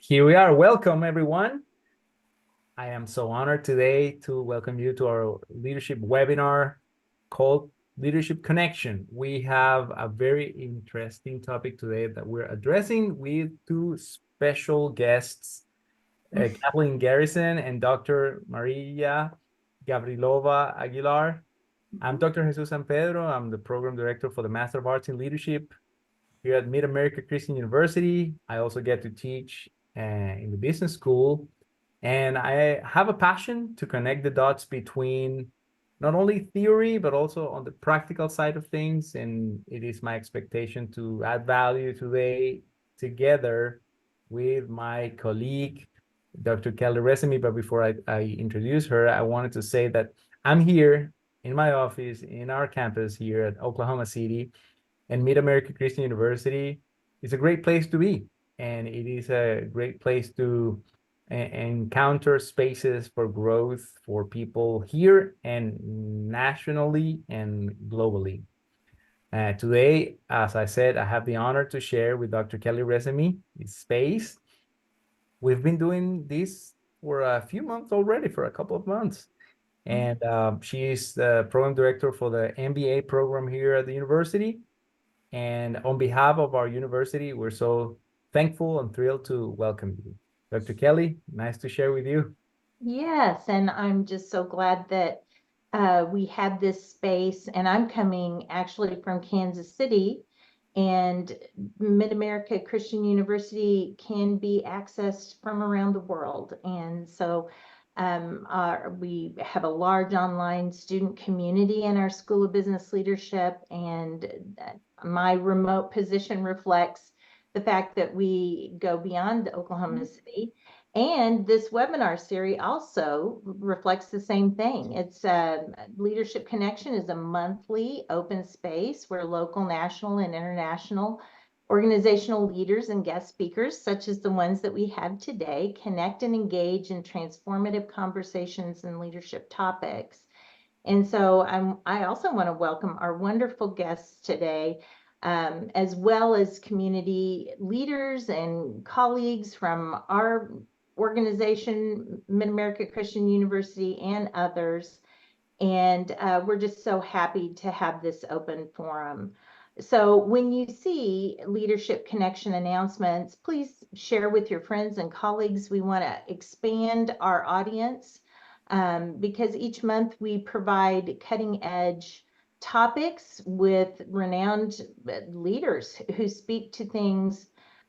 Here we are. Welcome, everyone. I am so honored today to welcome you to our leadership webinar called Leadership Connection. We have a very interesting topic today that we're addressing with two special guests, Kathleen Garrison and Dr. Maria Gavrilova Aguilar. I'm Dr. Jesus San Pedro. I'm the program director for the Master of Arts in Leadership here at Mid-America Christian University. I also get to teach in the business school. And I have a passion to connect the dots between not only theory, but also on the practical side of things. And it is my expectation to add value today together with my colleague, Dr. Kelly Resemy. But before I introduce her, I wanted to say that I'm here in my office in our campus here at Oklahoma City, and Mid-America Christian University is a great place to be. And it is a great place to encounter spaces for growth for people here and nationally and globally. Today, as I said, I have the honor to share with Dr. Kelly Resemy this space. We've been doing this for a few months already, for a couple of months. And she is the program director for the MBA program here at the university. And on behalf of our university, we're so thankful and thrilled to welcome you. Dr. Kelly, nice to share with you. Yes, and I'm just so glad that we had this space, and I'm coming actually from Kansas City, and Mid-America Christian University can be accessed from around the world. And so we have a large online student community in our School of Business Leadership, and my remote position reflects the fact that we go beyond Oklahoma City. And this webinar series also reflects the same thing. It's Leadership Connection is a monthly open space where local, national, and international organizational leaders and guest speakers, such as the ones that we have today, connect and engage in transformative conversations and leadership topics. And so I also want to welcome our wonderful guests today, as well as community leaders and colleagues from our organization, Mid-America Christian University, and others. And we're just so happy to have this open forum. So when you see Leadership Connection announcements, please share with your friends and colleagues. We want to expand our audience because each month we provide cutting edge topics with renowned leaders who speak to things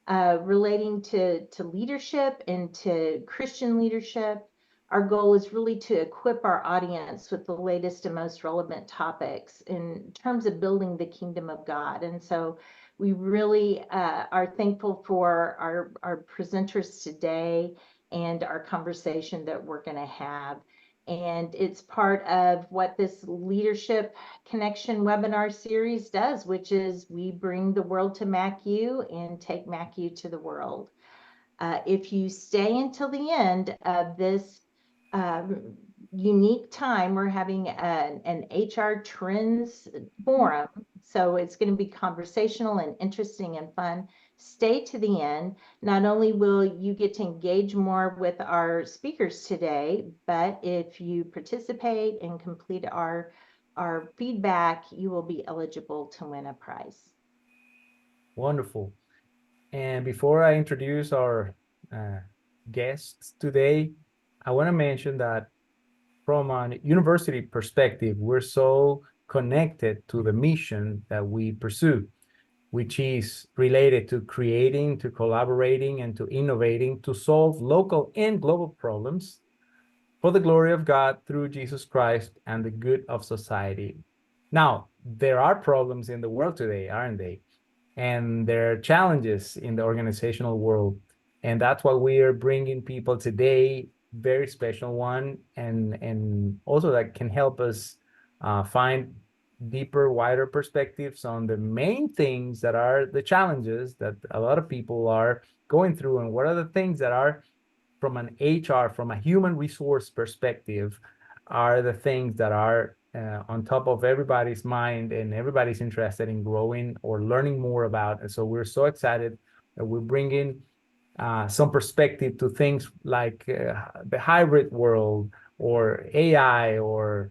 relating to leadership and to Christian leadership. Our goal is really to equip our audience with the latest and most relevant topics in terms of building the kingdom of God. And so we really are thankful for our presenters today and our conversation that we're going to have. And it's part of what this Leadership Connection webinar series does, which is we bring the world to MACU and take MACU to the world. If you stay until the end of this unique time, we're having an HR trends forum. So it's going to be conversational and interesting and fun. Stay to the end. Not only will you get to engage more with our speakers today, but if you participate and complete our feedback, you will be eligible to win a prize. Wonderful. And before I introduce our guests today, I want to mention that from a university perspective, we're so connected to the mission that we pursue, which is related to creating, to collaborating, and to innovating to solve local and global problems for the glory of God through Jesus Christ and the good of society. Now, there are problems in the world today, aren't they? And there are challenges in the organizational world. And that's why we are bringing people today, very special one, and also that can help us find deeper, wider perspectives on the main things that are the challenges that a lot of people are going through, and what are the things that are from an HR, from a human resource perspective, are the things that are on top of everybody's mind and everybody's interested in growing or learning more about. And so we're so excited that we're bringing some perspective to things like the hybrid world or AI or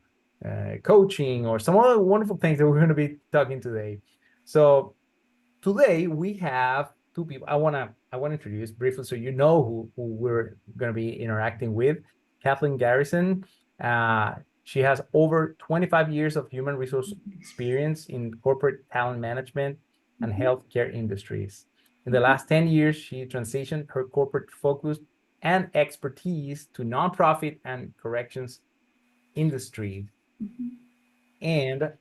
coaching or some other wonderful things that we're going to be talking today. So today we have two people. I want to introduce briefly so you know who we're going to be interacting with. Kathleen Garrison. Uh, she has over 25 years of human resource experience in corporate talent management and healthcare industries. In the last 10 years, she transitioned her corporate focus and expertise to nonprofit and corrections industry. And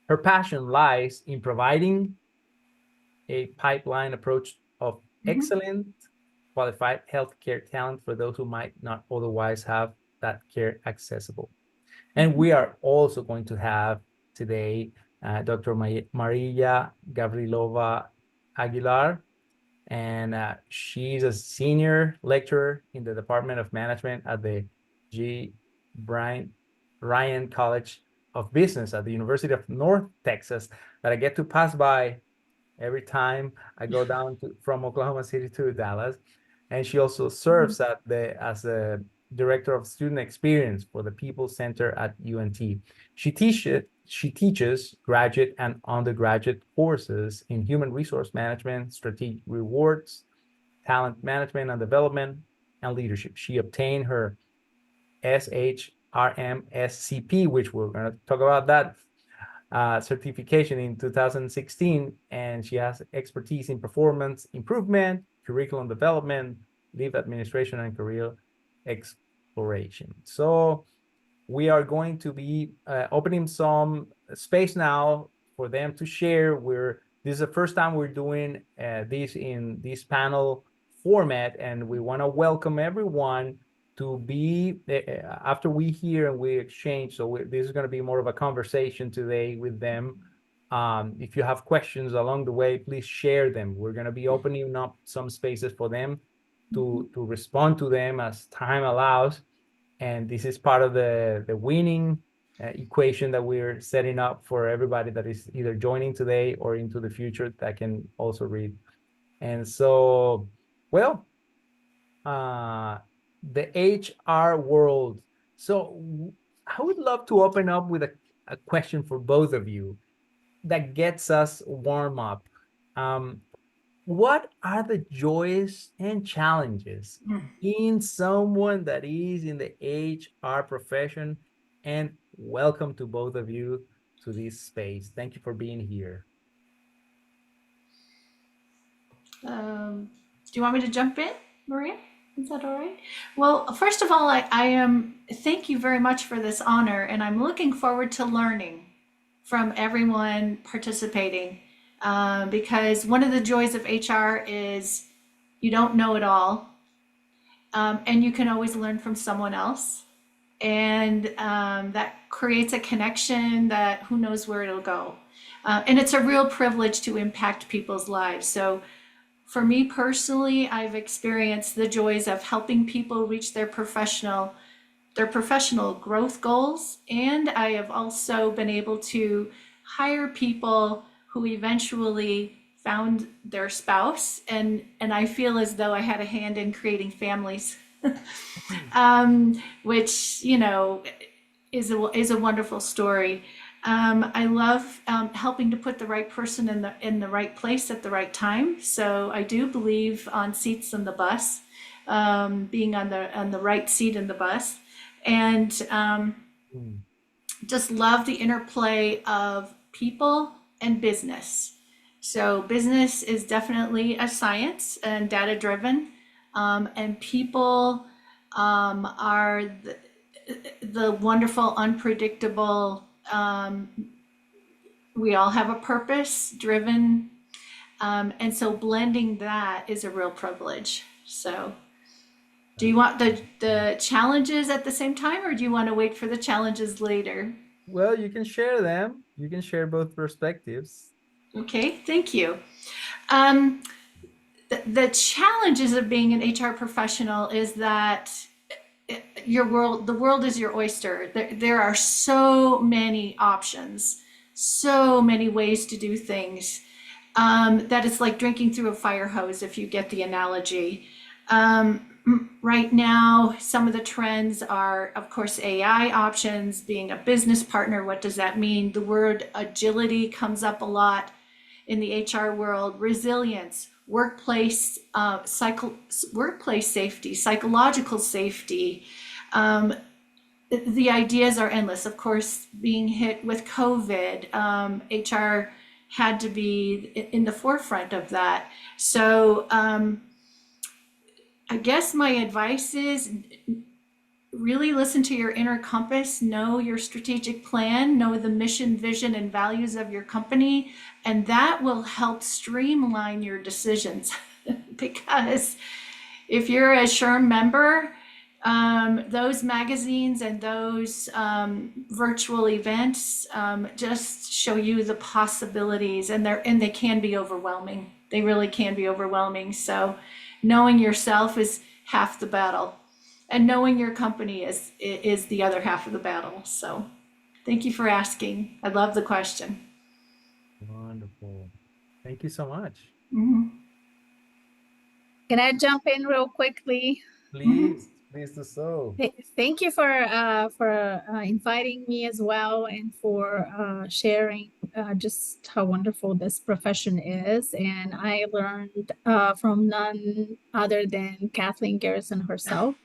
her passion lies in providing a pipeline approach of excellent qualified healthcare talent for those who might not otherwise have that care accessible. And we are also going to have today Dr. Maria Gavrilova Aguilar, and she's a senior lecturer in the Department of Management at the G. Bryant Ryan College of Business at the University of North Texas that I get to pass by every time I go down from Oklahoma City to Dallas. And she also serves as a director of student experience for the People Center at UNT. She teaches graduate and undergraduate courses in human resource management, strategic rewards, talent management and development, and leadership. She obtained her SHRM-SCP, which we're going to talk about that certification in 2016, and she has expertise in performance improvement, curriculum development, leave administration, and career exploration. So we are going to be opening some space now for them to share. This is the first time we're doing this in this panel format, and we want to welcome everyone to be after we hear and we exchange. So this is going to be more of a conversation today with them. If you have questions along the way, please share them. We're going to be opening up some spaces for them to respond to them as time allows. And this is part of the winning equation that we're setting up for everybody that is either joining today or into the future that can also read. And so, well, the HR world. So I would love to open up with a question for both of you that gets us warm up. What are the joys and challenges in someone that is in the HR profession? And welcome to both of you to this space. Thank you for being here. Do you want me to jump in, Maria? Is that all right? Well, first of all, I am thank you very much for this honor, and I'm looking forward to learning from everyone participating. Because one of the joys of HR is you don't know it all, and you can always learn from someone else, and that creates a connection that who knows where it'll go. And it's a real privilege to impact people's lives. So for me personally, I've experienced the joys of helping people reach their professional growth goals. And I have also been able to hire people who eventually found their spouse. And I feel as though I had a hand in creating families, which, you know, is a wonderful story. I love helping to put the right person in the right place at the right time. So I do believe on seats in the bus, being on the right seat in the bus, and just love the interplay of people and business. So business is definitely a science and data driven, and people are the wonderful, unpredictable. We all have a purpose driven, and so blending that is a real privilege. So do you want the challenges at the same time, or do you want to wait for the challenges later? Well, you can share them. You can share both perspectives. Okay, thank you. The challenges of being an HR professional is that the world is your oyster. There are so many options, so many ways to do things. that it's like drinking through a fire hose, if you get the analogy. Right now, some of the trends are, of course, AI options, being a business partner. What does that mean? The word agility comes up a lot in the HR world, resilience, workplace safety, psychological safety. Um, the ideas are endless. Of course, being hit with COVID, HR had to be in the forefront of that. So I guess my advice is really listen to your inner compass, know your strategic plan, know the mission, vision, and values of your company, and that will help streamline your decisions. Because if you're a SHRM member, those magazines and those virtual events just show you the possibilities, and they can be overwhelming. They really can be overwhelming. So knowing yourself is half the battle, and knowing your company is the other half of the battle. So thank you for asking. I love the question. Wonderful. Thank you so much. Mhm. Can I jump in real quickly? Please, please do so. Thank you for inviting me as well, and for sharing just how wonderful this profession is. And I learned from none other than Kathleen Garrison herself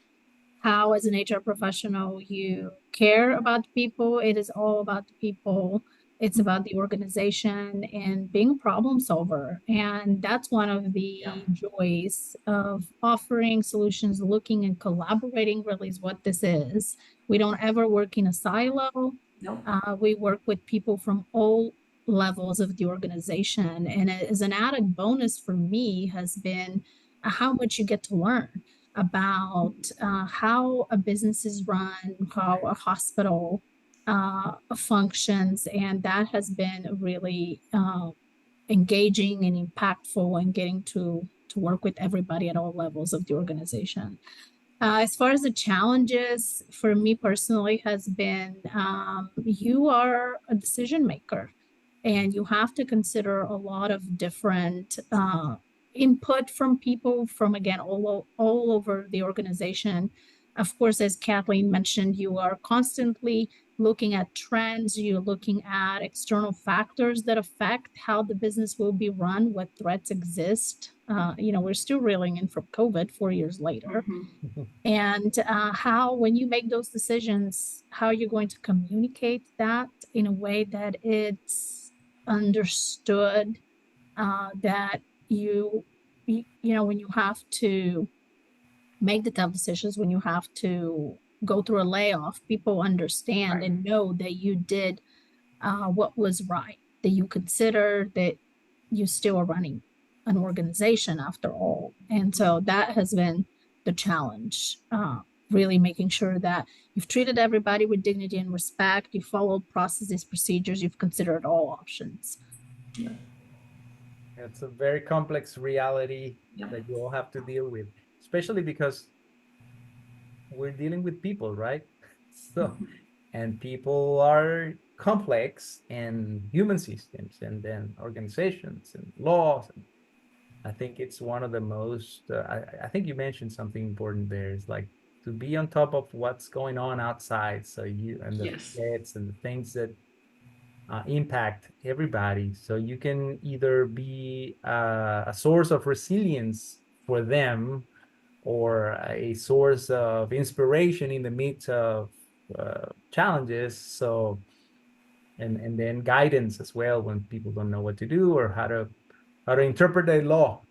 how, as an HR professional, you care about people. It is all about the people. It's about the organization and being a problem solver. And that's one of the joys of offering solutions. Looking and collaborating really is what this is. We don't ever work in a silo. Nope. We work with people from all levels of the organization. And as an added bonus for me has been how much you get to learn about how a business is run, how a hospital functions, and that has been really engaging and impactful, and getting to work with everybody at all levels of the organization. As far as the challenges for me personally has been, you are a decision maker, and you have to consider a lot of different input from people from, again, all over the organization. Of course, as Kathleen mentioned, you are constantly looking at trends, you're looking at external factors that affect how the business will be run, what threats exist. We're still reeling in from COVID 4 years later. And how, when you make those decisions, how you're going to communicate that in a way that it's understood, that when you have to make the tough decisions, when you have to go through a layoff, people understand and know that you did what was right, that you consider that you still are running an organization after all. And so that has been the challenge, really making sure that you've treated everybody with dignity and respect, you followed processes, procedures, you've considered all options. It's a very complex reality Yep. that you all have to deal with, especially because we're dealing with people, right? So, and people are complex, and human systems, and then organizations and laws. I think it's one of the most, I think you mentioned something important there. Is like to be on top of what's going on outside. So and the Yes. threats and the things that impact everybody. So you can either be a source of resilience for them, or a source of inspiration in the midst of challenges. So, and then guidance as well when people don't know what to do, or how to interpret a law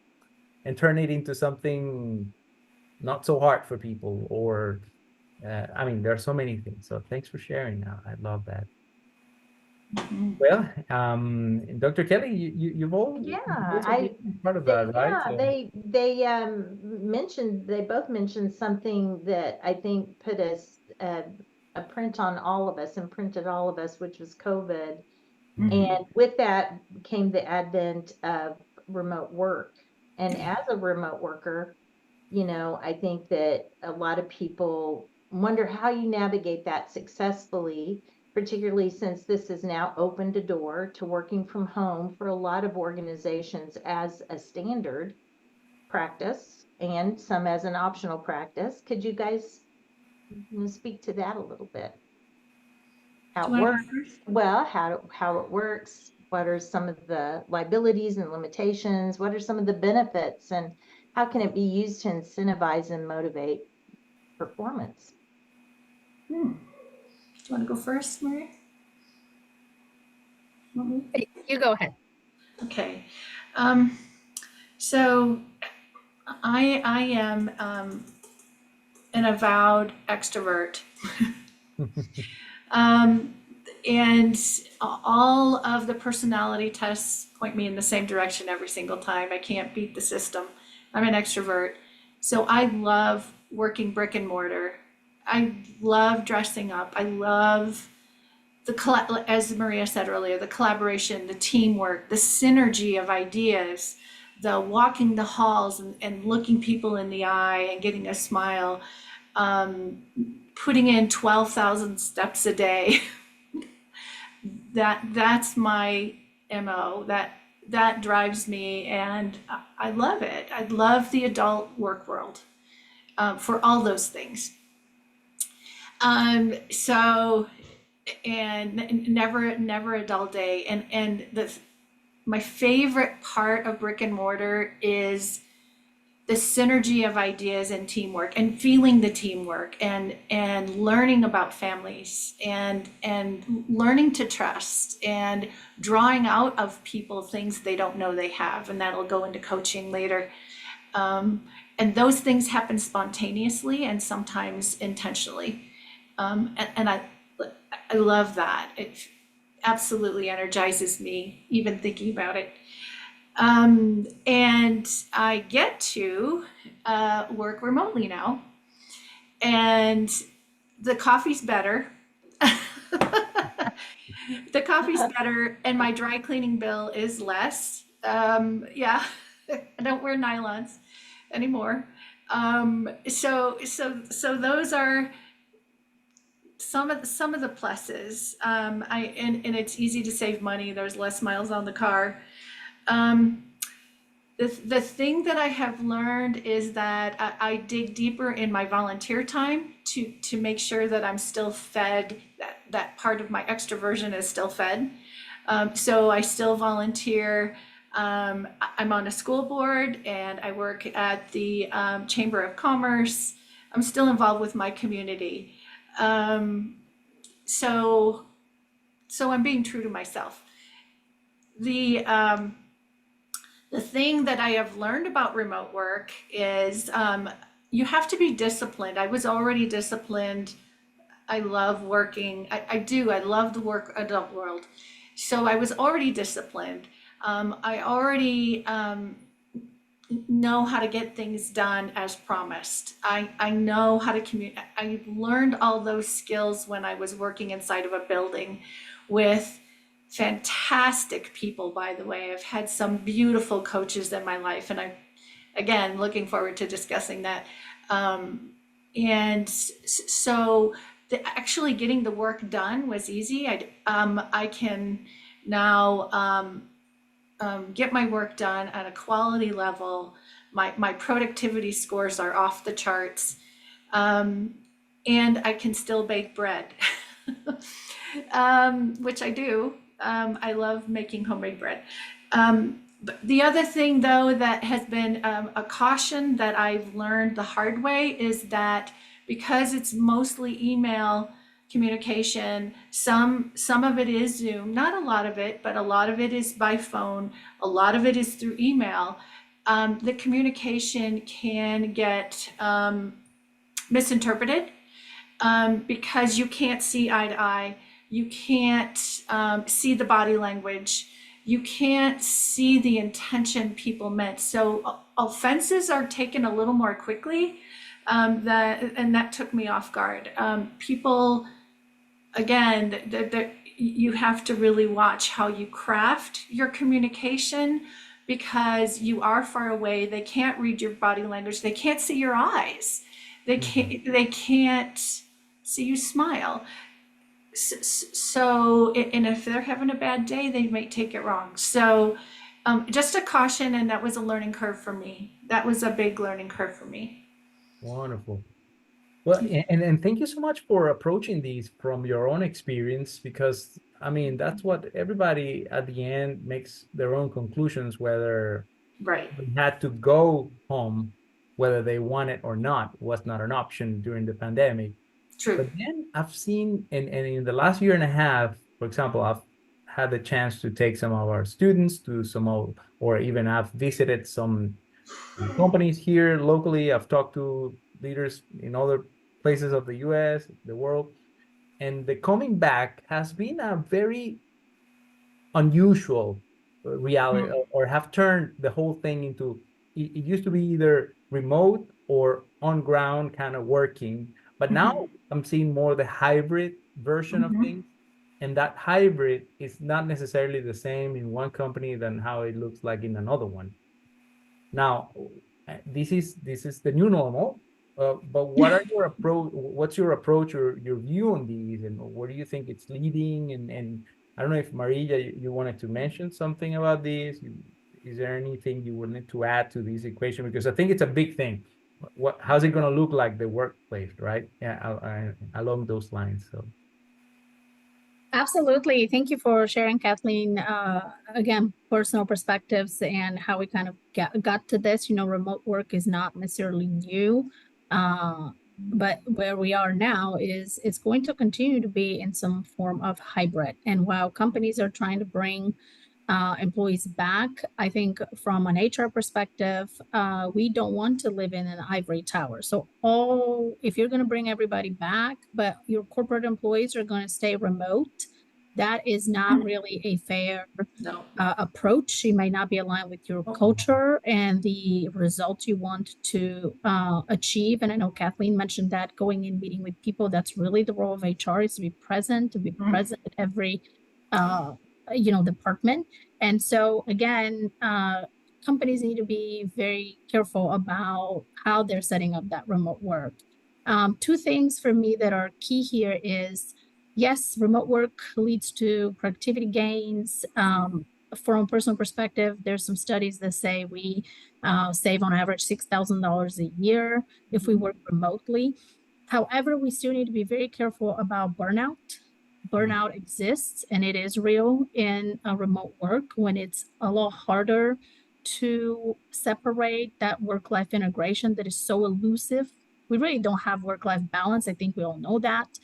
and turn it into something not so hard for people. Or there are so many things. So thanks for sharing. I love that. Well, Dr. Kelly, you've also been part of that, right? They both mentioned something that I think put a print on all of us, imprinted all of us, which was COVID. And with that came the advent of remote work. And as a remote worker, I think that a lot of people wonder how you navigate that successfully. particularly since this has now opened a door to working from home for a lot of organizations as a standard practice and some as an optional practice. Could you guys speak to that a little bit? How Do it you want works? to go first? Well, how it works, what are some of the liabilities and limitations, what are some of the benefits, and how can it be used to incentivize and motivate performance? Do you want to go first, Maria? You go ahead. Okay. So I am an avowed extrovert. And all of the personality tests point me in the same direction every single time. I can't beat the system. I'm an extrovert. So I love working brick and mortar. I love dressing up. I love as Maria said earlier, the collaboration, the teamwork, the synergy of ideas, the walking the halls and looking people in the eye and getting a smile, putting in 12,000 steps a day. That's my MO. That drives me, and I love it. I love the adult work world for all those things. So, and never a dull day. And my favorite part of brick and mortar is the synergy of ideas and teamwork and feeling the teamwork and learning about families and learning to trust and drawing out of people things they don't know they have, and that'll go into coaching later. And those things happen spontaneously and sometimes intentionally. And I love that. It absolutely energizes me even thinking about it. And I get to work remotely now, and the coffee's better. The coffee's better, and my dry cleaning bill is less. Yeah, I don't wear nylons anymore. So those are some of the pluses. And it's easy to save money. There's less miles on the car. The thing that I have learned is that I dig deeper in my volunteer time to make sure that I'm still fed, that part of my extroversion is still fed. So I still volunteer. I'm on a school board and I work at the Chamber of Commerce. I'm still involved with my community. So I'm being true to myself. The thing that I have learned about remote work is you have to be disciplined. I was already disciplined. I love working. I do. I love the work adult world. So I was already disciplined. I already know how to get things done as promised. I know how to communicate. I learned all those skills when I was working inside of a building with fantastic people, by the way. I've had some beautiful coaches in my life, and I'm, again, looking forward to discussing that. And so actually getting the work done was easy. I can now get my work done at a quality level. My productivity scores are off the charts, and I can still bake bread, which I do. I love making homemade bread. But the other thing, though, that has been a caution that I've learned the hard way is that because it's mostly email communication, some of it is Zoom, not a lot of it, but a lot of it is by phone, a lot of it is through email. The communication can get misinterpreted because you can't see eye to eye. You can't see the body language. You can't see the intention people meant. So offenses are taken a little more quickly. And that took me off guard. People, again, you have to really watch how you craft your communication because you are far away. They can't read your body language. They can't see your eyes. They can't see you smile. So, and if they're having a bad day, they might take it wrong. So, just a caution, and that was a learning curve for me. That was a big learning curve for me. Wonderful. Well, and thank you so much for approaching these from your own experience, because I mean, that's what everybody at the end makes their own conclusions, whether Right. they had to go home, whether they want it or not, was not an option during the pandemic. True. But then I've seen, and in the last year and a half, for example, I've had the chance to take some of our students to some of, or even I've visited some companies here locally. I've talked to leaders in other places of the US, the world, and the coming back has been a very unusual reality, or have turned the whole thing into, it used to be either remote or on ground kind of working, but now I'm seeing more the hybrid version of things, and that hybrid is not necessarily the same in one company than how it looks like in another one. Now, this is the new normal. But what are your approach? What's your approach or your view on these, and where do you think it's leading? And I don't know if Maria, you wanted to mention something about this. Is there anything you would need to add to this equation? Because I think it's a big thing. How's it going to look like the workplace, right? Yeah, along those lines. So. Absolutely. Thank you for sharing, Kathleen. Again, personal perspectives and how we kind of got to this. Remote work is not necessarily new, but where we are now is it's going to continue to be in some form of hybrid. And while companies are trying to bring employees back, I think from an HR perspective, we don't want to live in an ivory tower. So if you're going to bring everybody back, but your corporate employees are going to stay remote, that is not really a fair No. approach. You may not be aligned with your culture and the results you want to achieve. And I know Kathleen mentioned that going in meeting with people, that's really the role of HR, is to be present at every department. And so again, companies need to be very careful about how they're setting up that remote work. Two things for me that are key here is, yes, remote work leads to productivity gains. From a personal perspective, there's some studies that say we save on average $6,000 a year if we work remotely. However, we still need to be very careful about burnout. Burnout exists, and it is real in remote work when it's a lot harder to separate that work-life integration that is so elusive. We really don't have work-life balance. I think we all know that.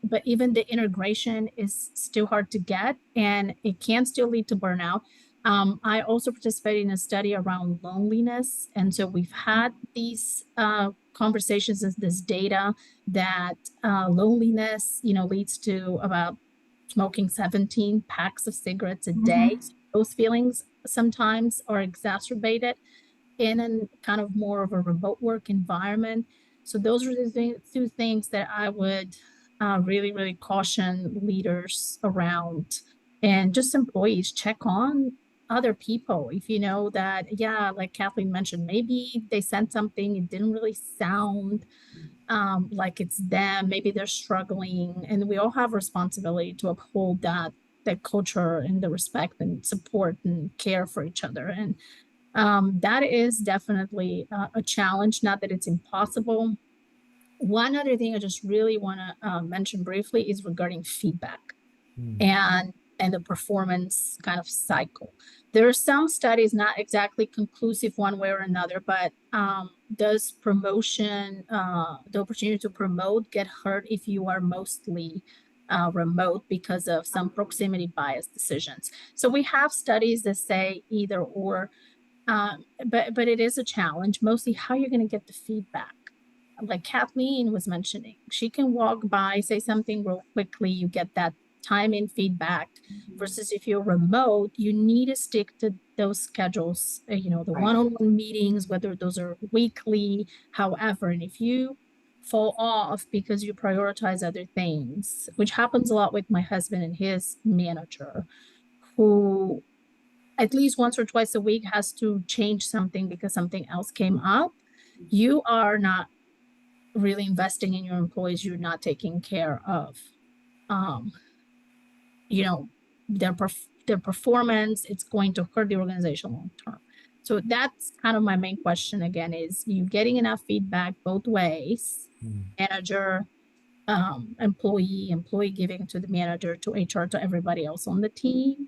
But even the integration is still hard to get, and it can still lead to burnout. I also participated in a study around loneliness. And so we've had these conversations and this data that loneliness, leads to about smoking 17 packs of cigarettes a day. So those feelings sometimes are exacerbated in a kind of more of a remote work environment. So those are the two things that I would really, really caution leaders around, and just employees check on other people. If you know that, yeah, like Kathleen mentioned, maybe they sent something, it didn't really sound like it's them, maybe they're struggling, and we all have responsibility to uphold that culture and the respect and support and care for each other. And that is definitely a challenge, not that it's impossible. One other thing I just really want to mention briefly is regarding feedback and the performance kind of cycle. There are some studies, not exactly conclusive one way or another, but does promotion, the opportunity to promote, get hurt if you are mostly remote because of some proximity bias decisions? So we have studies that say either or, but it is a challenge, mostly how you're going to get the feedback. Like Kathleen was mentioning, she can walk by, say something real quickly, you get that time in feedback, versus if you're remote, you need to stick to those schedules, the one-on-one meetings, whether those are weekly, however. And if you fall off because you prioritize other things, which happens a lot with my husband and his manager, who at least once or twice a week has to change something because something else came up, you are not really investing in your employees, you're not taking care of um, you know, their performance, it's going to hurt the organization long term. So that's kind of my main question again, is you getting enough feedback both ways, manager, employee giving to the manager, to HR, to everybody else on the team?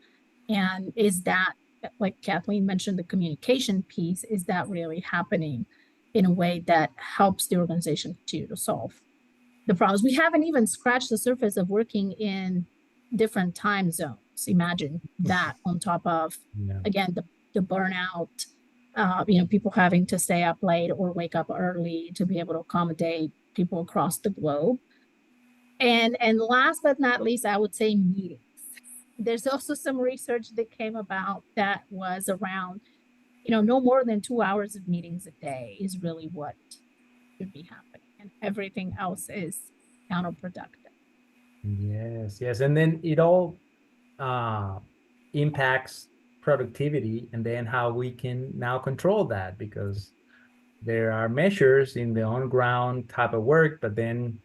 And is that, like Kathleen mentioned, the communication piece, is that really happening in a way that helps the organization continue to solve the problems? We haven't even scratched the surface of working in different time zones. Imagine that on top of, Yeah. again, the burnout, people having to stay up late or wake up early to be able to accommodate people across the globe. And last but not least, I would say meetings. There's also some research that came about that was around, no more than 2 hours of meetings a day is really what should be happening, and everything else is counterproductive. Yes, yes. And then it all impacts productivity, and then how we can now control that, because there are measures in the on ground type of work, but then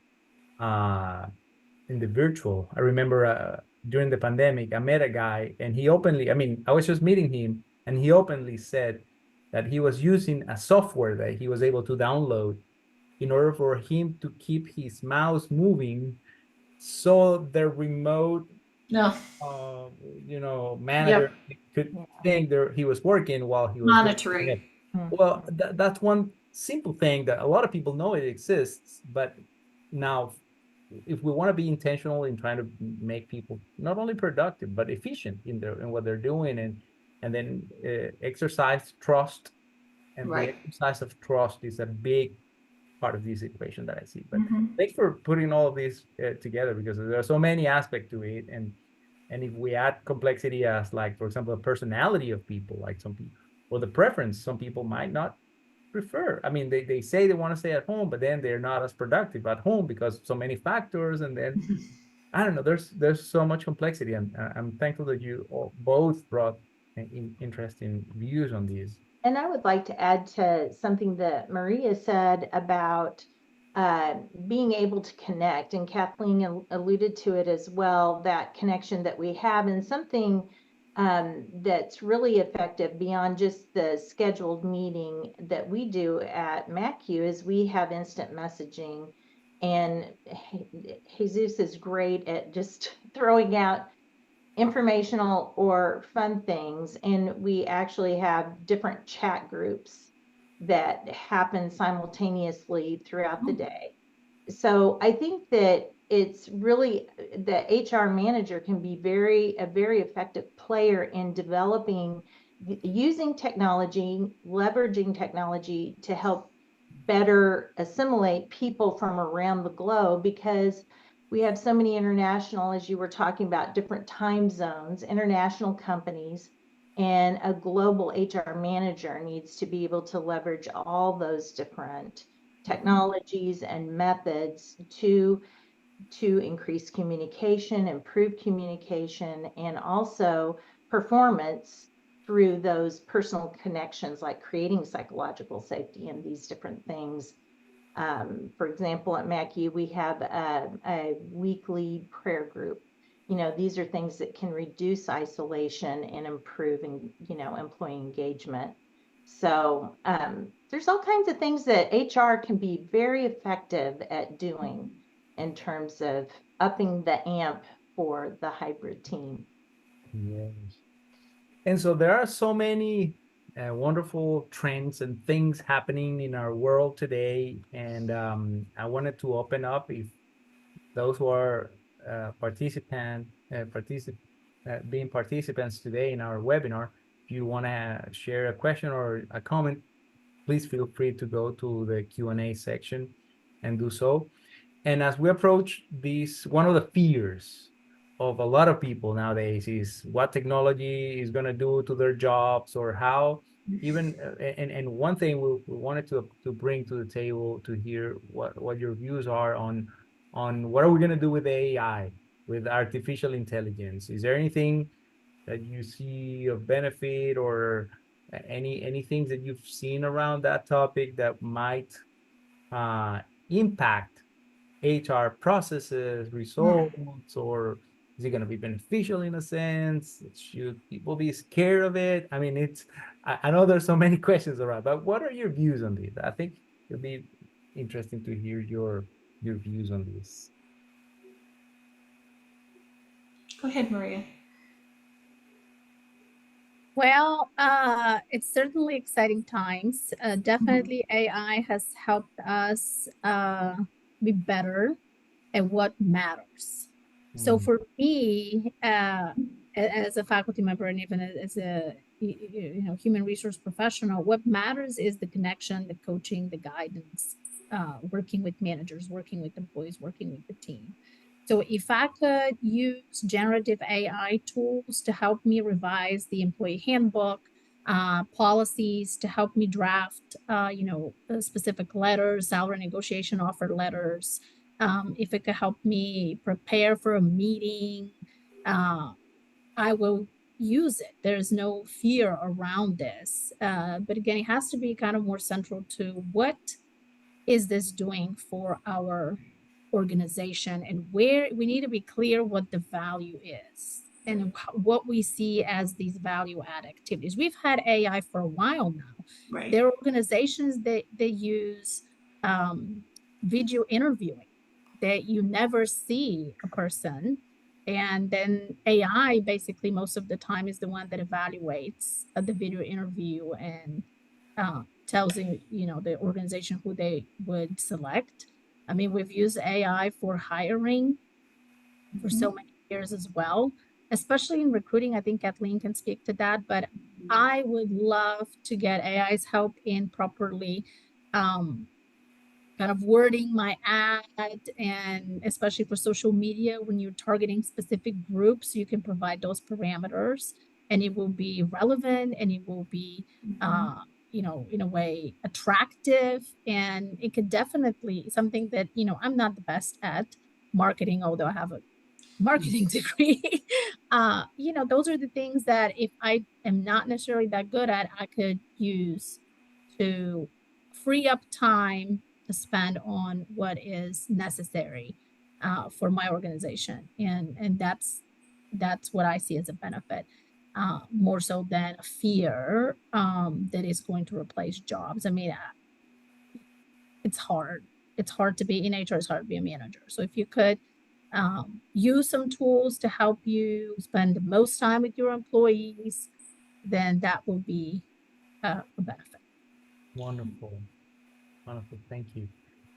in the virtual. I remember during the pandemic, I met a guy, and he openly, I mean, I was just meeting him, and he openly said that he was using a software that he was able to download in order for him to keep his mouse moving, so the remote No, uh, manager could Yeah. think there he was working while he was doing it. monitoring. Well, that's one simple thing that a lot of people know it exists, but now, if we want to be intentional in trying to make people not only productive but efficient in what they're doing, and then exercise trust, and the Right. exercise of trust is a big part of this equation that I see. But Mm-hmm. thanks for putting all of this together, because there are so many aspects to it, and if we add complexity as, like, for example, the personality of people, like some people, or the preference, some people might not prefer. I mean, they say they want to stay at home, but then they're not as productive at home because so many factors, and then I don't know. There's so much complexity, and I'm thankful that you both brought interesting views on these. And I would like to add to something that Maria said about being able to connect, and Kathleen alluded to it as well, that connection that we have, and something that's really effective beyond just the scheduled meeting that we do at MACU is we have instant messaging. And Jesus is great at just throwing out informational or fun things. And we actually have different chat groups that happen simultaneously throughout the day. So I think that it's really, the HR manager can be a very effective player in developing, using technology, leveraging technology to help better assimilate people from around the globe, because we have so many international, as you were talking about, different time zones, international companies, and a global HR manager needs to be able to leverage all those different technologies and methods to increase communication, improve communication, and also performance through those personal connections, like creating psychological safety and these different things. For example, at MACU, we have a weekly prayer group. These are things that can reduce isolation and improve, employee engagement. So there's all kinds of things that HR can be very effective at doing in terms of upping the amp for the hybrid team. Yes. And so there are so many wonderful trends and things happening in our world today. And I wanted to open up, if those who are being participants today in our webinar, if you want to share a question or a comment, please feel free to go to the Q&A section and do so. And as we approach this, one of the fears of a lot of people nowadays is what technology is going to do to their jobs, or how even, and one thing we wanted to bring to the table, to hear what your views are on what are we going to do with AI, with artificial intelligence. Is there anything that you see of benefit, or any things that you've seen around that topic that might impact HR processes, results, or is it going to be beneficial in a sense? Should people be scared of it? I mean, I know there's so many questions around, but what are your views on this? I think it'll be interesting to hear your views on this. Go ahead, Maria. Well, it's certainly exciting times. Definitely AI has helped us be better at what matters. So for me, as a faculty member and even as a human resource professional, what matters is the connection, the coaching, the guidance, working with managers, working with employees, working with the team. So if I could use generative AI tools to help me revise the employee handbook, policies to help me draft, specific letters, salary negotiation offer letters, if it could help me prepare for a meeting, I will use it. There's no fear around this. But again, it has to be kind of more central to what is this doing for our organization, and where we need to be clear what the value is and what we see as these value add activities. We've had AI for a while now. Right. There are organizations that they use video interviewing that you never see a person, and then AI basically most of the time is the one that evaluates the video interview and tells the organization who they would select. I mean, we've used AI for hiring for so many years as well, especially in recruiting. I think Kathleen can speak to that, but I would love to get AI's help in properly kind of wording my ad, and especially for social media, when you're targeting specific groups, you can provide those parameters and it will be relevant and it will be in a way attractive, and it could definitely something that I'm not the best at marketing, although I have a marketing degree. Those are the things that if I am not necessarily that good at, I could use to free up time to spend on what is necessary for my organization, and that's what I see as a benefit, more so than a fear that is going to replace jobs. I mean, it's hard. It's hard to be in HR. It's hard to be a manager. So if you could use some tools to help you spend the most time with your employees, then that will be a benefit. Wonderful. Wonderful. Thank you.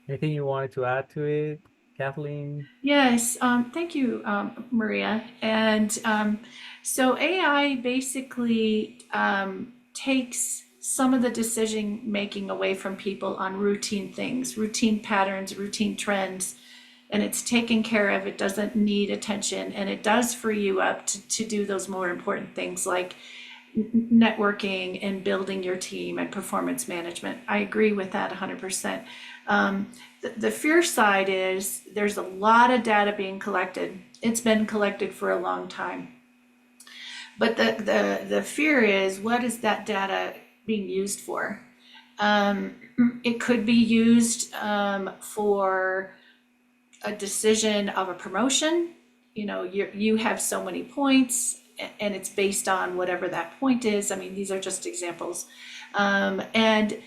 Anything you wanted to add to it, Kathleen? Yes, thank you, Maria. And so AI basically takes some of the decision making away from people on routine things, routine patterns, routine trends, and it's taken care of. It doesn't need attention, and it does free you up to do those more important things like networking and building your team and performance management. I agree with that 100%. The fear side is there's a lot of data being collected. It's been collected for a long time. But the fear is, what is that data being used for? It could be used for a decision of a promotion. You have so many points, and it's based on whatever that point is. I mean, these are just examples. And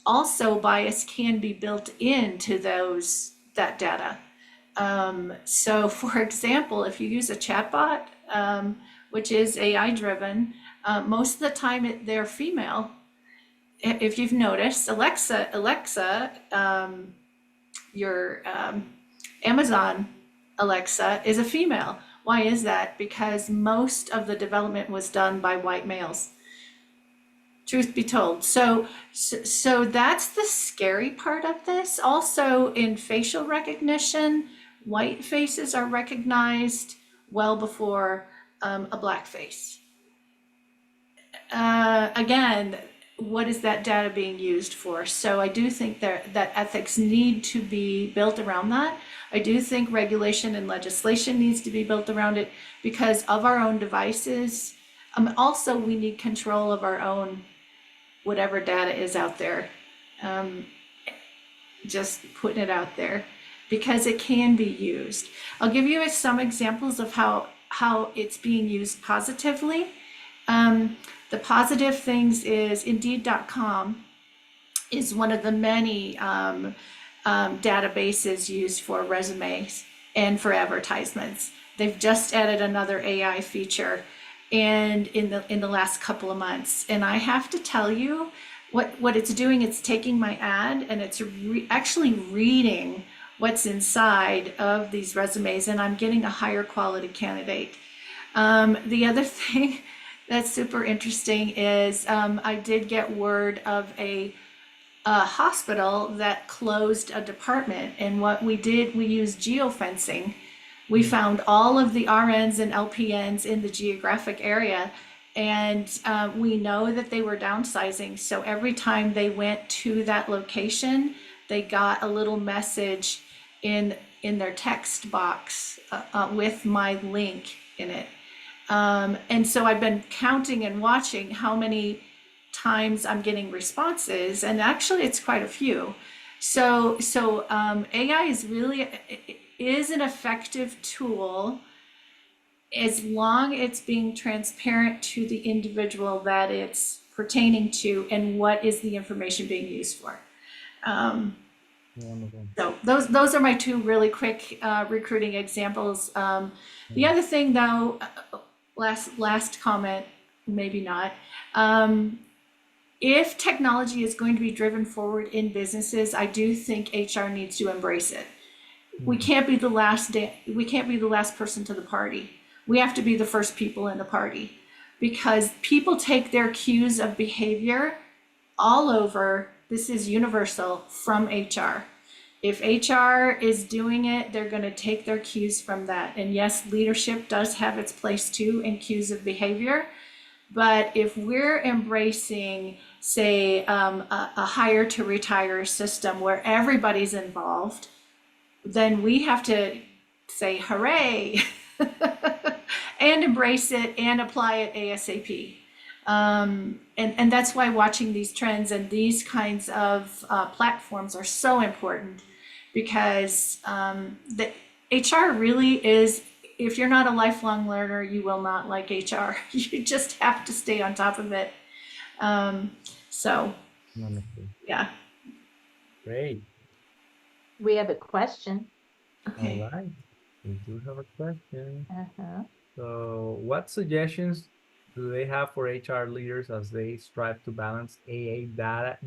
also bias can be built into that data. So for example, if you use a chatbot, which is AI driven, most of the time they're female. If you've noticed, Alexa, your Amazon Alexa is a female. Why is that? Because most of the development was done by white males. Truth be told. So that's the scary part of this. Also, in facial recognition, white faces are recognized well before a black face. Again, what is that data being used for? So I do think that ethics need to be built around that. I do think regulation and legislation needs to be built around it because of our own devices. Also, we need control of our own whatever data is out there. Just putting it out there, because it can be used. I'll give you some examples of how it's being used positively. The positive things is Indeed.com is one of the many databases used for resumes and for advertisements. They've just added another AI feature and in the last couple of months. And I have to tell you, what it's doing, it's taking my ad and it's actually reading what's inside of these resumes, and I'm getting a higher quality candidate. The other thing that's super interesting is I did get word of a hospital that closed a department, and what we did, we used geofencing. We found all of the RNs and LPNs in the geographic area, and we know that they were downsizing. So every time they went to that location, they got a little message in their text box with my link in it. And so I've been counting and watching how many times I'm getting responses, and actually it's quite a few. So AI is an effective tool as long as it's being transparent to the individual that it's pertaining to and what is the information being used for. Wonderful. So those are my two really quick recruiting examples. The other thing though, last comment, maybe not. If technology is going to be driven forward in businesses, I do think HR needs to embrace it. We can't be the last person to the party. We have to be the first people in the party, because people take their cues of behavior all over. This is universal from HR. If HR is doing it, they're going to take their cues from that. And yes, leadership does have its place too in cues of behavior. But if we're embracing, say, a hire to retire system where everybody's involved, then we have to say hooray and embrace it and apply it ASAP. And that's why watching these trends and these kinds of platforms are so important, because the HR really is, if you're not a lifelong learner, you will not like HR. You just have to stay on top of it. So, Wonderful. yeah. Great. We have a question. Okay. All right. We do have a question. Uh-huh. So, what suggestions do they have for HR leaders as they strive to balance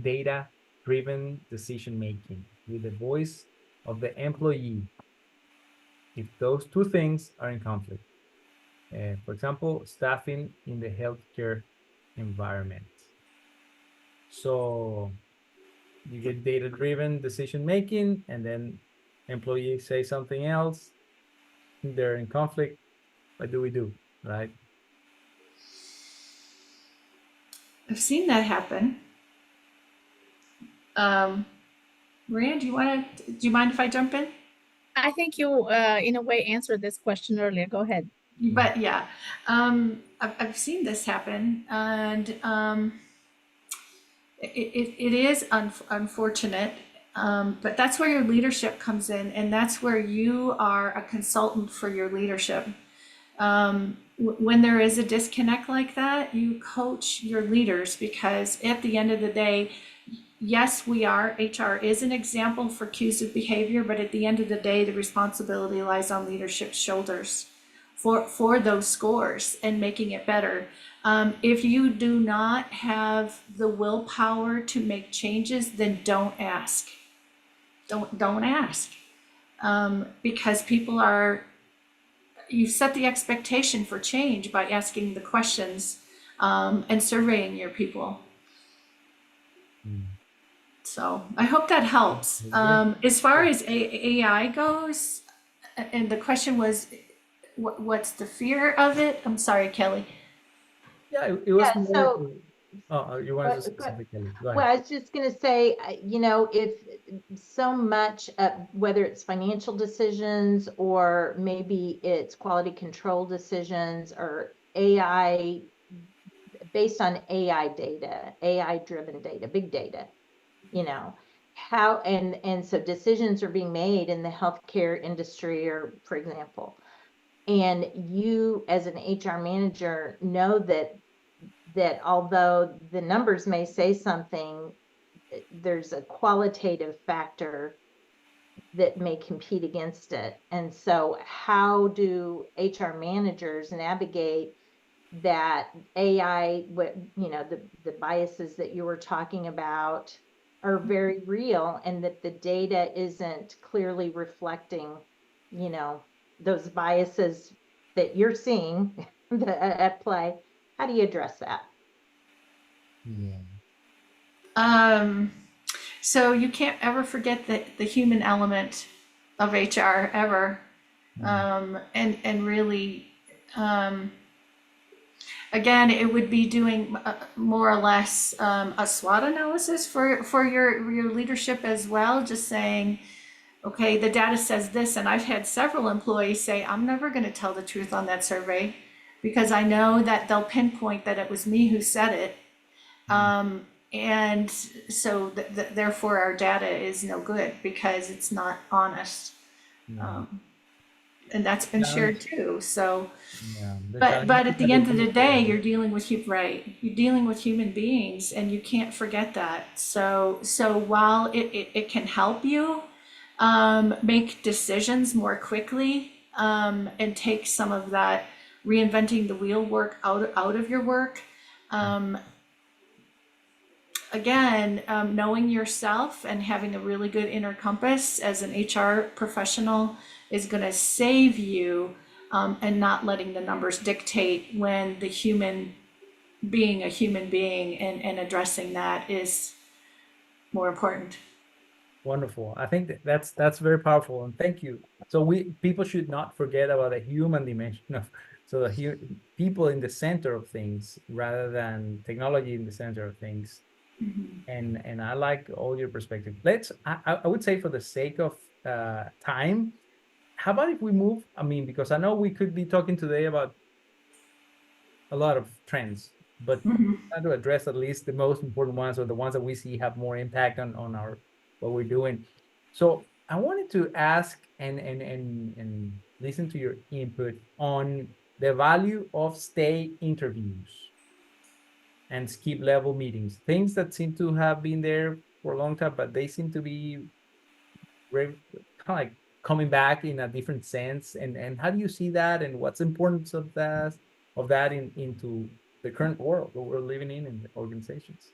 data-driven decision making with the voice of the employee, if those two things are in conflict? For example, staffing in the healthcare environment. So you get data-driven decision making, and then employees say something else. They're in conflict. What do we do, right? I've seen that happen. Maria, do you mind if I jump in? I think you, in a way, answered this question earlier. Go ahead. But yeah, I've seen this happen, and it is unfortunate, but that's where your leadership comes in, and that's where you are a consultant for your leadership. When there is a disconnect like that, you coach your leaders, because at the end of the day, yes, HR is an example for cues of behavior, but at the end of the day, the responsibility lies on leadership's shoulders for those scores and making it better. If you do not have the willpower to make changes, then don't ask. Don't ask, because you set the expectation for change by asking the questions and surveying your people. So I hope that helps. As far as AI goes, and the question was, what's the fear of it? I'm sorry, Kelly. Yeah, it was Yeah, more. so You wanted to say something, Kelly. Go ahead. well, I was just going to say, if so much, whether it's financial decisions or maybe it's quality control decisions or AI, based on AI data, AI driven data, big data, how, and so decisions are being made in the healthcare industry, or for example, and you as an HR manager know that although the numbers may say something, there's a qualitative factor that may compete against it. And so how do HR managers navigate that AI, what, you know, the biases that you were talking about are very real, and that the data isn't clearly reflecting, you know, those biases that you're seeing at play? How do you address that? Yeah. So you can't ever forget the human element of HR ever. And really, again, it would be doing more or less a SWOT analysis for your leadership as well. Just saying, okay, the data says this, and I've had several employees say, I'm never going to tell the truth on that survey because I know that they'll pinpoint that it was me who said it. And so therefore our data is no good because it's not honest. And that's been shared too. So, Yeah. but at the end of the day, you're dealing with you're dealing with human beings, and you can't forget that. So while it can help you make decisions more quickly, and take some of that reinventing the wheel work out of your work, again, knowing yourself and having a really good inner compass as an HR professional is going to save you, and not letting the numbers dictate when the human being a human being, and addressing that is more important. Wonderful. I think that's very powerful, and thank you. So people should not forget about the human dimension of, so the people in the center of things rather than technology in the center of things. And I like all your perspective. I would say, for the sake of time, how about if we move? I mean, because I know we could be talking today about a lot of trends, but try to address at least the most important ones, or the ones that we see have more impact on our what we're doing. So I wanted to ask and listen to your input on the value of stay interviews and skip level meetings, things that seem to have been there for a long time, but they seem to be very kind of like coming back in a different sense. And how do you see that, and what's the importance of that into the current world that we're living in the organizations?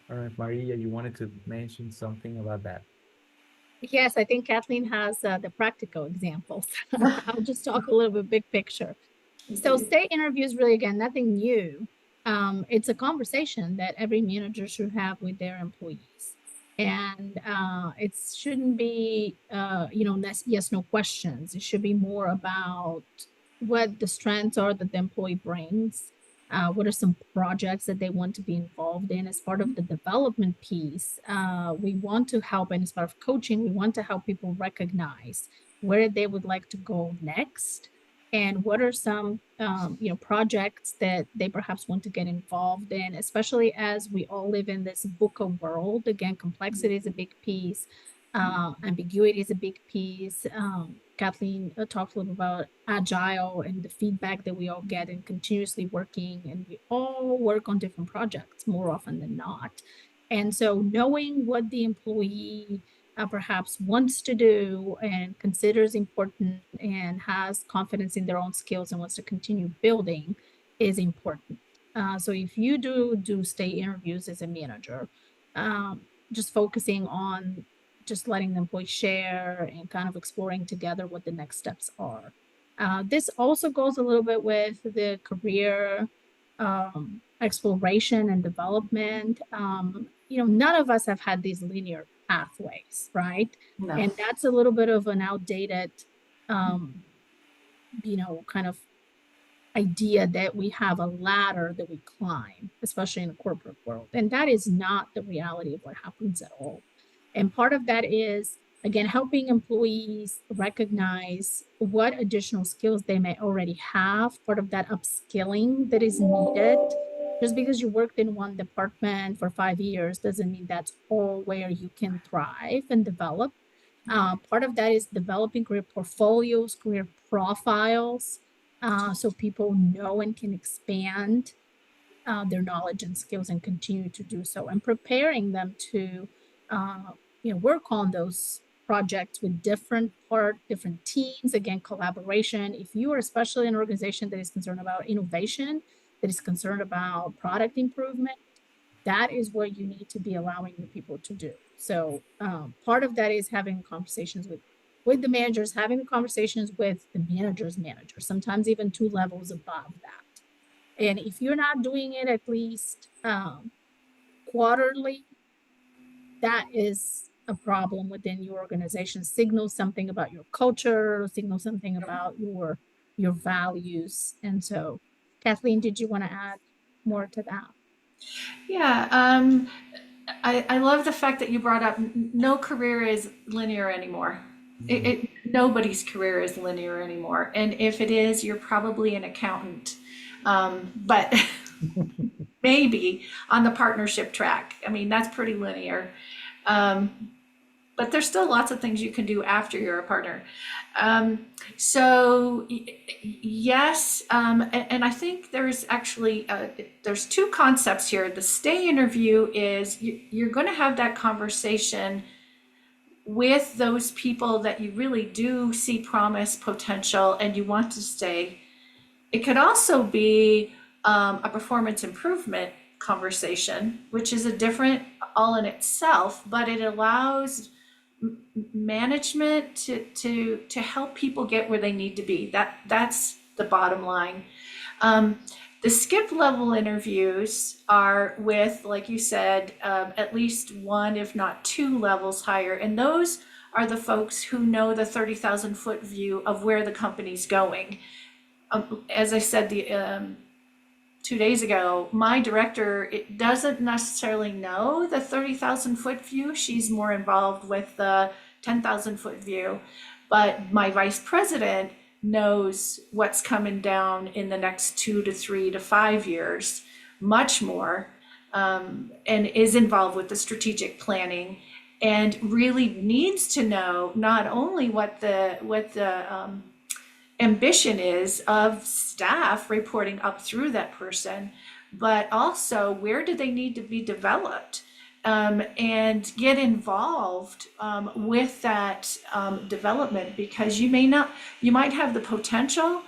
I don't know if Maria, you wanted to mention something about that. Yes, I think Kathleen has the practical examples. I'll just talk a little bit big picture. So stay interviews, really, again, nothing new. It's a conversation that every manager should have with their employees. And it shouldn't be, yes, no questions. It should be more about what the strengths are that the employee brings. What are some projects that they want to be involved in as part of the development piece? We want to help, and as part of coaching, we want to help people recognize where they would like to go next, and what are some projects that they perhaps want to get involved in, especially as we all live in this VUCA world. Again, complexity is a big piece. Ambiguity is a big piece. Kathleen talked a little about agile and the feedback that we all get, and continuously working, and we all work on different projects more often than not. And so knowing what the employee perhaps wants to do and considers important and has confidence in their own skills and wants to continue building is important. So if you do stay interviews as a manager, just focusing on just letting the employee share and kind of exploring together what the next steps are. This also goes a little bit with the career exploration and development. None of us have had these linear pathways, right? No. And that's a little bit of an outdated, kind of idea that we have a ladder that we climb, especially in the corporate world. And that is not the reality of what happens at all. And part of that is, again, helping employees recognize what additional skills they may already have, part of that upskilling that is needed Just because you worked in one department for 5 years doesn't mean that's all where you can thrive and develop. Part of that is developing career portfolios, career profiles, so people know and can expand their knowledge and skills and continue to do so, and preparing them to work on those projects with different teams, again, collaboration. If you are especially an organization that is concerned about innovation, that is concerned about product improvement, that is what you need to be allowing your people to do. So part of that is having conversations with the managers, having conversations with the manager's manager, sometimes even 2 levels above that. And if you're not doing it at least quarterly, that is a problem within your organization. Signals something about your culture, signals something about your values. And so, Kathleen, did you want to add more to that? Yeah, I love the fact that you brought up no career is linear anymore. Nobody's career is linear anymore. And if it is, you're probably an accountant. But maybe on the partnership track. I mean, that's pretty linear. But there's still lots of things you can do after you're a partner. Yes, and I think there's actually, there's 2 concepts here. The stay interview is you're going to have that conversation with those people that you really do see promise, potential, and you want to stay. It could also be a performance improvement conversation, which is a different all in itself, but it allows management to help people get where they need to be. That's the bottom line. The skip level interviews are with, like you said, at least 1, if not 2 levels higher. And those are the folks who know the 30,000 foot view of where the company's going. As I said, 2 days ago, my director, it doesn't necessarily know the 30,000 foot view. She's more involved with the 10,000 foot view. But my vice president knows what's coming down in the next 2 to 3 to 5 years, much more, and is involved with the strategic planning and really needs to know not only what the ambition is of staff reporting up through that person, but also where do they need to be developed, and get involved with that development, because you might have the potential,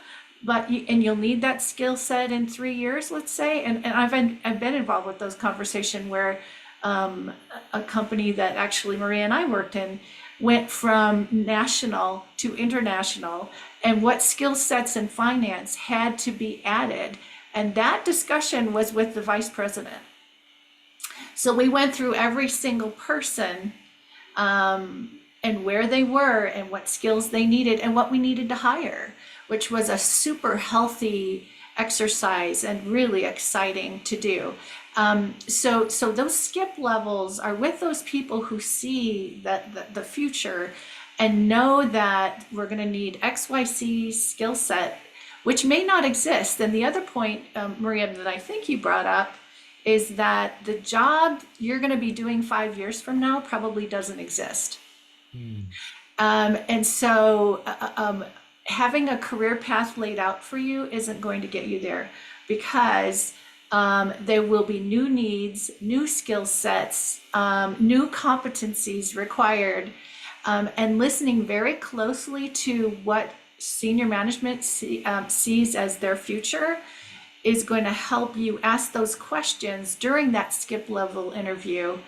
but you'll need that skill set in 3 years, let's say. And I've been involved with those conversations where a company that actually Maria and I worked in went from national to international, and what skill sets in finance had to be added. And that discussion was with the vice president. So we went through every single person and where they were and what skills they needed and what we needed to hire, which was a super healthy exercise and really exciting to do. So those skip levels are with those people who see the future and know that we're going to need XYZ skill set, which may not exist. And the other point, Maria, that I think you brought up is that the job you're going to be doing 5 years from now probably doesn't exist. And so having a career path laid out for you isn't going to get you there, because there will be new needs, new skill sets, new competencies required, and listening very closely to what senior management sees as their future is going to help you ask those questions during that skip level interview,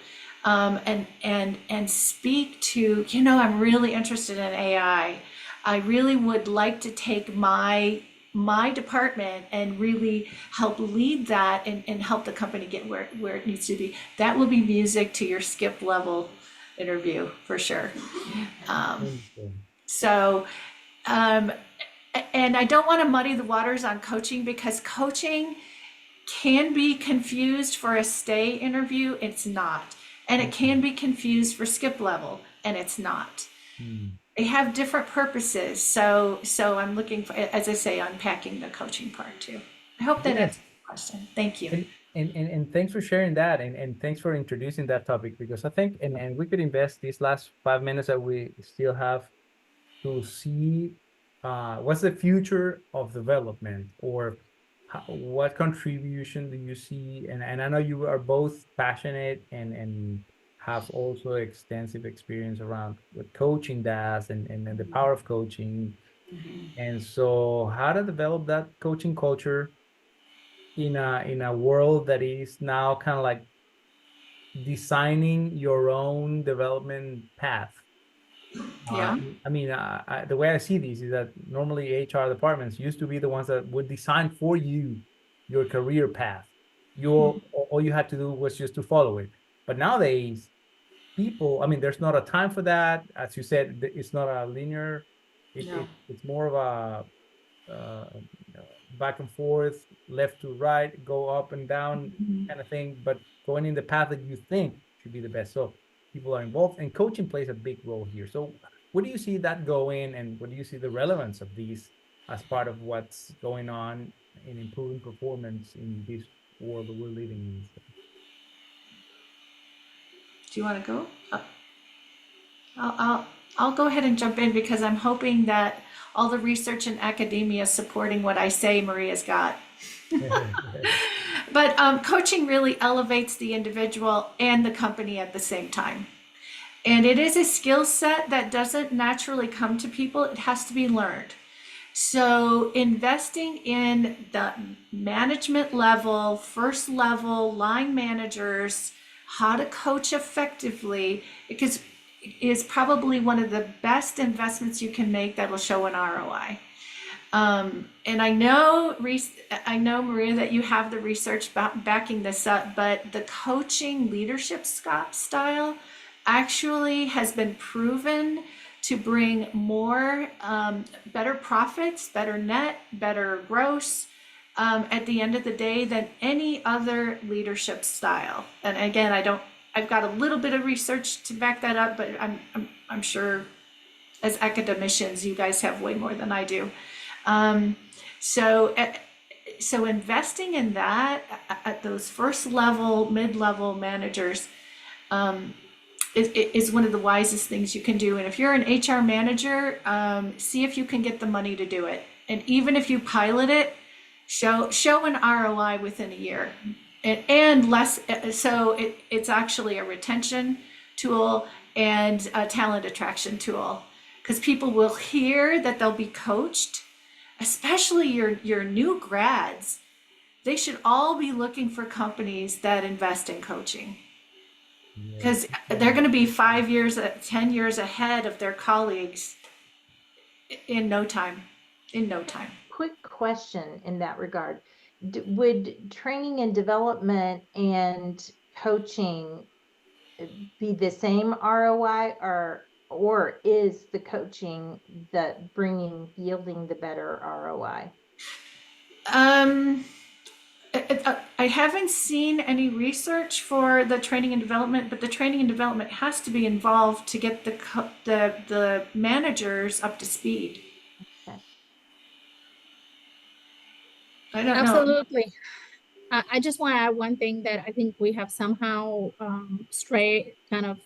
and speak to, I'm really interested in AI. I really would like to take my department and really help lead that and help the company get where it needs to be. That will be music to your skip level interview for sure. And I don't want to muddy the waters on coaching, because coaching can be confused for a stay interview. It's not. And it can be confused for skip level, and it's not. They have different purposes. So I'm looking for, as I say, unpacking the coaching part too. I hope that answers the question. Thank you. And thanks for sharing that, and thanks for introducing that topic, because I think and we could invest these last 5 minutes that we still have to see what's the future of development, or what contribution do you see? And I know you are both passionate and have also extensive experience around what coaching does, and the power of coaching. And so how to develop that coaching culture in a world that is now kind of like designing your own development path. Yeah. I mean, the way I see this is that normally HR departments used to be the ones that would design for you your career path. All you had to do was just to follow it. But nowadays, people, I mean, there's not a time for that. As you said, it's not a linear. No. It's more of a back and forth, left to right, go up and down kind of thing, but going in the path that you think should be the best. So people are involved, and coaching plays a big role here. So where do you see that going, and what do you see the relevance of these as part of what's going on in improving performance in this world that we're living in? Do you want to go? I'll go ahead and jump in because I'm hoping that all the research and academia supporting what I say, Maria's got. But coaching really elevates the individual and the company at the same time. And it is a skill set that doesn't naturally come to people, it has to be learned. So investing in the management level, first level, line managers, how to coach effectively, because is probably one of the best investments you can make that will show an ROI. And I know, Maria, that you have the research backing this up, but the coaching leadership style actually has been proven to bring more, better profits, better net, better gross, at the end of the day than any other leadership style. And again, I've got a little bit of research to back that up, but I'm sure as academicians, you guys have way more than I do. So investing in that at those first level, mid-level managers, is one of the wisest things you can do. And if you're an HR manager, see if you can get the money to do it. And even if you pilot it, show an ROI within a year. And less, so it's actually a retention tool and a talent attraction tool, because people will hear that they'll be coached, especially your new grads. They should all be looking for companies that invest in coaching, because they're going to be 5 years, 10 years ahead of their colleagues in no time. Quick question in that regard. Would training and development and coaching be the same ROI, or is the coaching yielding the better ROI? I haven't seen any research for the training and development, but the training and development has to be involved to get the managers up to speed. Okay. I don't know. Absolutely. I just want to add one thing that I think we have somehow kind of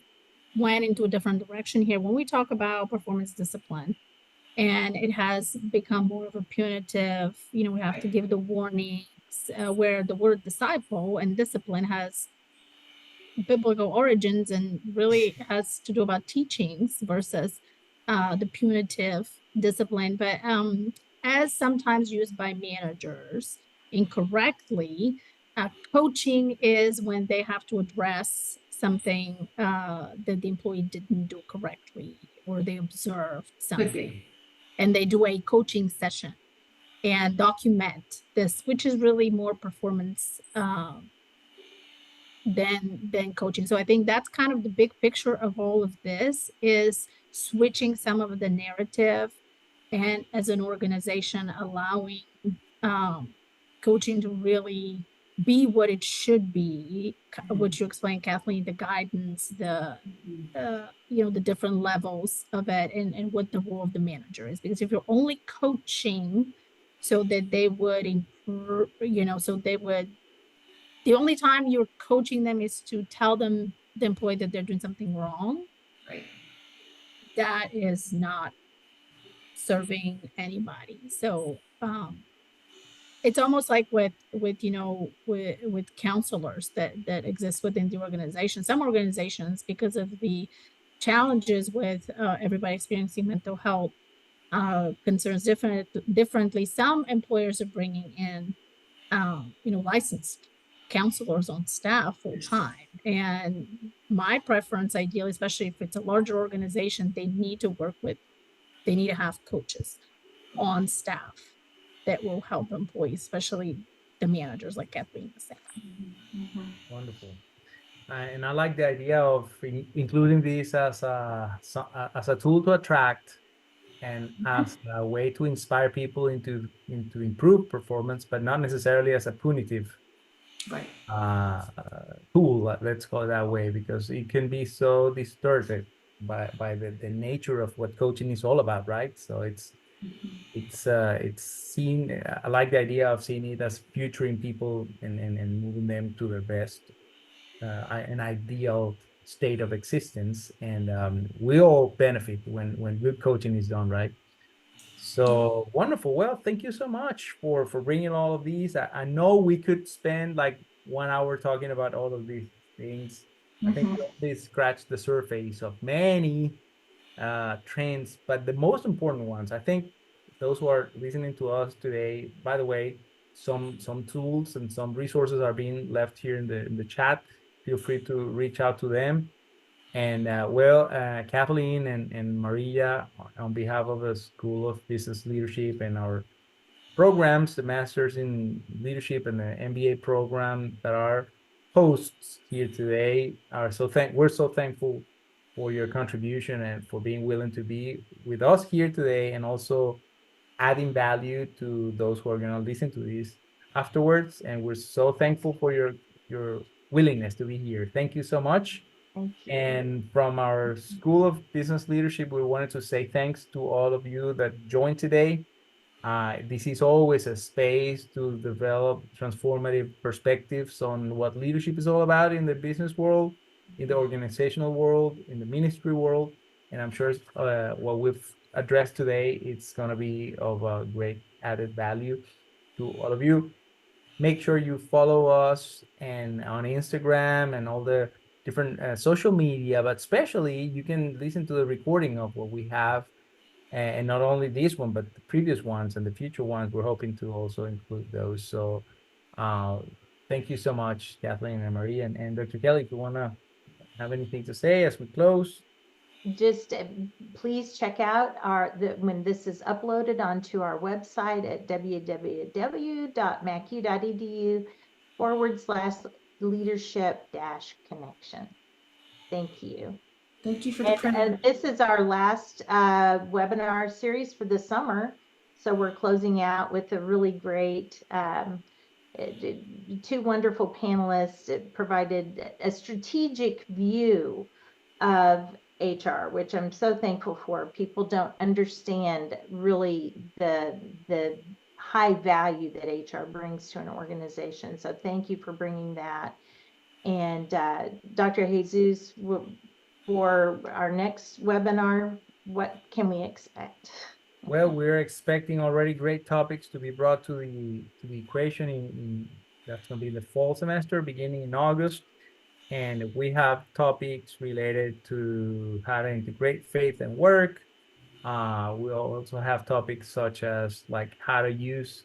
went into a different direction here. When we talk about performance discipline, and it has become more of a punitive, we have to give the warnings, where the word disciple and discipline has biblical origins and really has to do about teachings versus the punitive discipline. But as sometimes used by managers incorrectly, coaching is when they have to address something that the employee didn't do correctly, or they observed something, and they do a coaching session and document this, which is really more performance than coaching. So I think that's kind of the big picture of all of this, is switching some of the narrative, and as an organization allowing coaching to really be what it should be, what you explained, Kathleen, the guidance, the the different levels of it, and what the role of the manager is. Because if you're only coaching so that they would improve, so they would the only time you're coaching them is to tell them, the employee, that they're doing something wrong. Right. That is not serving anybody. So it's almost like with counselors that exist within the organization. Some organizations, because of the challenges with everybody experiencing mental health concerns differently, some employers are bringing in licensed counselors on staff full time. And my preference, ideally, especially if it's a larger organization, they need to have coaches on staff that will help employees, especially the managers, like Kathleen was saying. Mhm. Wonderful. And I like the idea of including this as as a tool to attract and as a way to inspire people into improve performance, but not necessarily as a punitive Right. tool, let's call it that way, because it can be so distorted by the nature of what coaching is all about, right? So it's seen. I like the idea of seeing it as futuring people and moving them to their best, an ideal state of existence, and we all benefit when good coaching is done right. So wonderful. Well, thank you so much for bringing all of these. I know we could spend like 1 hour talking about all of these things. I think we only scratched the surface of many trends, but the most important ones, I think those who are listening to us today, by the way, some tools and some resources are being left here in the chat. Feel free to reach out to them. And Kathleen and Maria, on behalf of the School of Business Leadership and our programs, the Masters in Leadership and the MBA program that are hosts here today, we're so thankful for your contribution and for being willing to be with us here today, and also adding value to those who are going to listen to this afterwards. And we're so thankful for your willingness to be here. Thank you so much. Thank you. And from our School of Business Leadership, we wanted to say thanks to all of you that joined today. This is always a space to develop transformative perspectives on what leadership is all about in the business world, in the organizational world, in the ministry world. And I'm sure what we've addressed today, it's going to be of a great added value to all of you. Make sure you follow us and on Instagram and all the different social media, but especially you can listen to the recording of what we have, and not only this one, but the previous ones and the future ones. We're hoping to also include those. So thank you so much, Kathleen and Maria, and Dr. Kelly, if you want to have anything to say as we close. Just please check out when this is uploaded onto our website at www.macu.edu/leadership-connection. Thank you. Thank you for the And privilege. this is our last webinar series for the summer. So we're closing out with a really great, two wonderful panelists. It provided a strategic view of HR, which I'm so thankful for. People don't understand really the high value that HR brings to an organization. So thank you for bringing that. And Dr. Jesus, for our next webinar, what can we expect? Well, we're expecting already great topics to be brought to the equation that's going to be the fall semester beginning in August. And we have topics related to how to integrate faith and work. We'll also have topics such as like how to use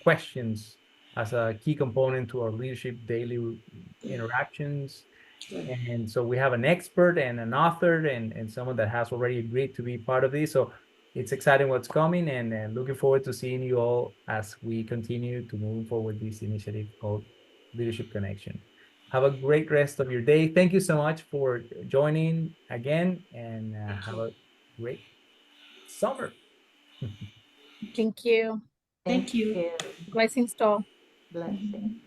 questions as a key component to our leadership daily interactions. And so we have an expert and an author and someone that has already agreed to be part of this. So it's exciting what's coming, and looking forward to seeing you all as we continue to move forward this initiative called Leadership Connection. Have a great rest of your day. Thank you so much for joining again, and have a great summer. Thank you. Thank you. Blessings to all. Blessing.